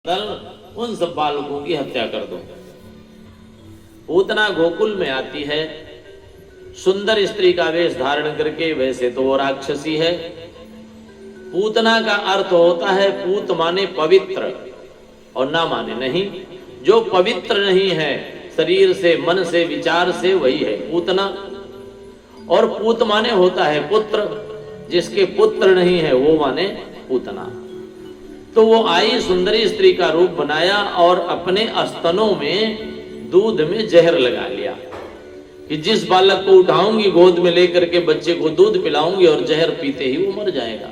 उन सब बालकों की हत्या कर दो। पूतना गोकुल में आती है, सुंदर स्त्री का वेश धारण करके, वैसे तो वो राक्षसी है। पूतना का अर्थ होता है पूत माने पवित्र और ना माने नहीं। जो पवित्र नहीं है शरीर से, मन से, विचार से, वही है पूतना। और पूत माने होता है पुत्र, जिसके पुत्र नहीं है वो माने पूतना। तो वो आई, सुंदरी स्त्री का रूप बनाया और अपने स्तनों में दूध में जहर लगा लिया कि जिस बालक को उठाऊंगी गोद में लेकर के बच्चे को दूध पिलाऊंगी और जहर पीते ही वो मर जाएगा।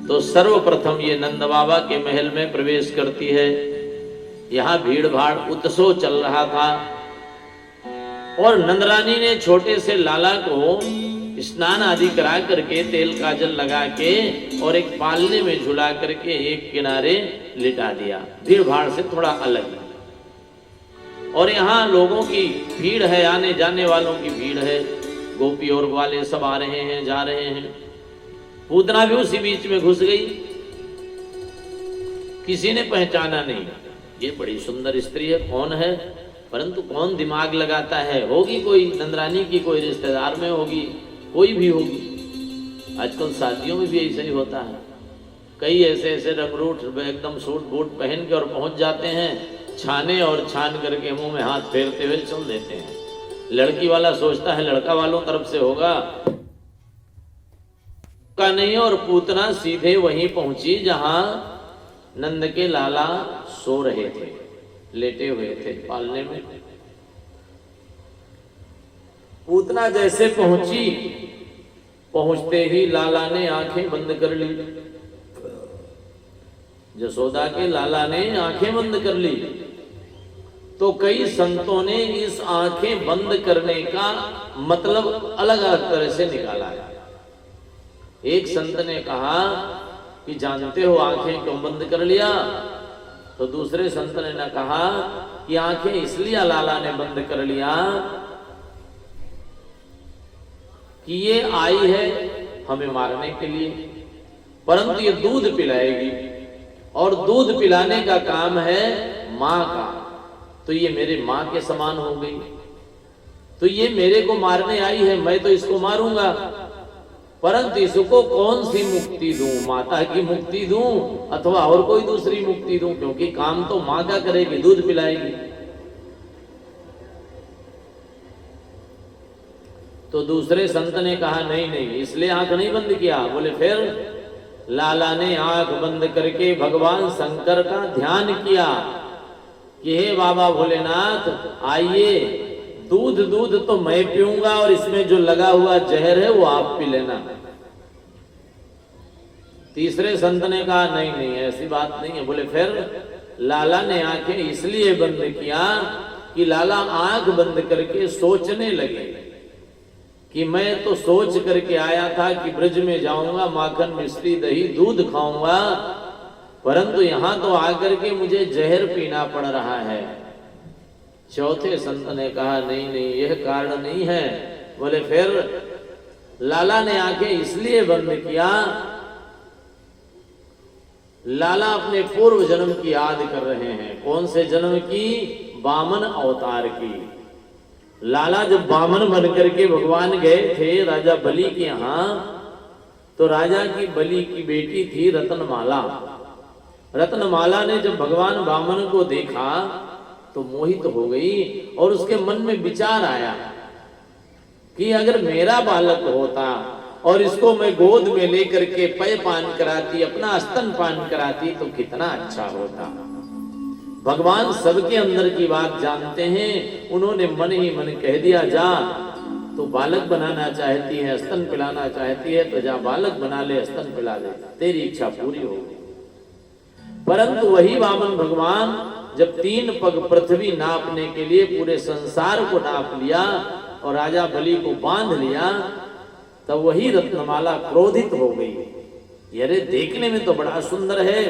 तो सर्वप्रथम ये नंद बाबा के महल में प्रवेश करती है। यहां भीड़ भाड़ उत्सव चल रहा था और नंदरानी ने छोटे से लाला को स्नान आदि करा करके, तेल काजल लगा के और एक पालने में झुला करके एक किनारे लिटा दिया, भीड़ भाड़ से थोड़ा अलग। और यहाँ लोगों की भीड़ है, आने जाने वालों की भीड़ है, गोपी और ग्वाले सब आ रहे हैं, जा रहे हैं। पूतना भी उसी बीच में घुस गई। किसी ने पहचाना नहीं, ये बड़ी सुंदर स्त्री है, कौन है, परंतु कौन दिमाग लगाता है, होगी कोई नंदरानी की कोई रिश्तेदार में होगी, कोई भी होगी। आजकल शादियों में भी ऐसा ही होता है, कई ऐसे ऐसे रंगरूट एकदम सूट बूट पहन के और पहुंच जाते हैं, छाने और छान करके मुंह में हाथ फेरते हुए चल देते हैं। लड़की वाला सोचता है लड़का वालों तरफ से होगा, का नहीं। और पूतना सीधे वहीं पहुंची जहां नंद के लाला सो रहे थे, लेटे हुए थे पालने में। पूतना जैसे पहुंची, पहुंचते ही लाला ने आंखें बंद कर ली। जसोदा के लाला ने आंखें बंद कर ली। तो कई संतों ने इस आंखें बंद करने का मतलब अलग अलग तरह से निकाला है। एक संत ने कहा कि जानते हो आंखें क्यों बंद कर लिया, तो दूसरे संत ने न कहा कि आंखें इसलिए लाला ने बंद कर लिया कि ये आई है हमें मारने के लिए, परंतु ये दूध पिलाएगी और दूध पिलाने का काम है मां का, तो ये मेरे मां के समान हो गई। तो ये मेरे को मारने आई है, मैं तो इसको मारूंगा, परंतु इसको कौन सी मुक्ति दूं, माता की मुक्ति दूं अथवा और कोई दूसरी मुक्ति दूं, क्योंकि काम तो मां का करेगी, दूध पिलाएगी। तो दूसरे संत ने कहा नहीं नहीं, इसलिए आंख नहीं बंद किया। बोले फिर? लाला ने आंख बंद करके भगवान शंकर का ध्यान किया कि हे बाबा भोलेनाथ, आइए, दूध दूध तो मैं पीऊंगा और इसमें जो लगा हुआ जहर है वो आप पी लेना। तीसरे संत ने कहा नहीं नहीं, ऐसी बात नहीं है। बोले फिर? लाला ने आंखें इसलिए बंद किया कि लाला आंख बंद करके सोचने लगे कि मैं तो सोच करके आया था कि ब्रज में जाऊंगा, माखन मिश्री दही दूध खाऊंगा, परंतु यहां तो आकर के मुझे जहर पीना पड़ रहा है। चौथे संत ने कहा नहीं नहीं, यह कारण नहीं है। बोले फिर? लाला ने आंखें इसलिए बंद किया, लाला अपने पूर्व जन्म की याद कर रहे हैं। कौन से जन्म की? वामन अवतार की। लाला जब वामन बनकर के भगवान गए थे राजा बलि के यहाँ, तो राजा की बलि की बेटी थी रत्नमाला। रत्नमाला ने जब भगवान वामन को देखा तो मोहित हो गई और उसके मन में विचार आया कि अगर मेरा बालक होता और इसको मैं गोद में लेकर के पेय पान कराती, अपना स्तन पान कराती, तो कितना अच्छा होता। भगवान सबके अंदर की बात जानते हैं, उन्होंने मन ही मन कह दिया जा, तो बालक बनाना चाहती है, स्तन पिलाना चाहती है, तो जा बालक बना ले, स्तन पिला ले, तेरी इच्छा पूरी होगी। परंतु वही वामन भगवान जब 3 पग पृथ्वी नापने के लिए पूरे संसार को नाप लिया और राजा बलि को बांध लिया, तब वही रत्नमाला क्रोधित हो गई। अरे देखने में तो बड़ा सुंदर है,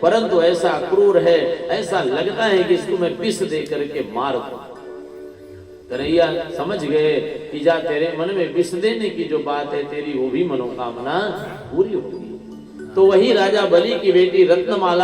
परंतु ऐसा क्रूर है, ऐसा लगता है कि इसको मैं विष दे करके मार दूं। कन्हैया समझ गए कि जा तेरे मन में विष देने की जो बात है, तेरी वो भी मनोकामना पूरी होगी। तो वही राजा बलि की बेटी रत्नमाला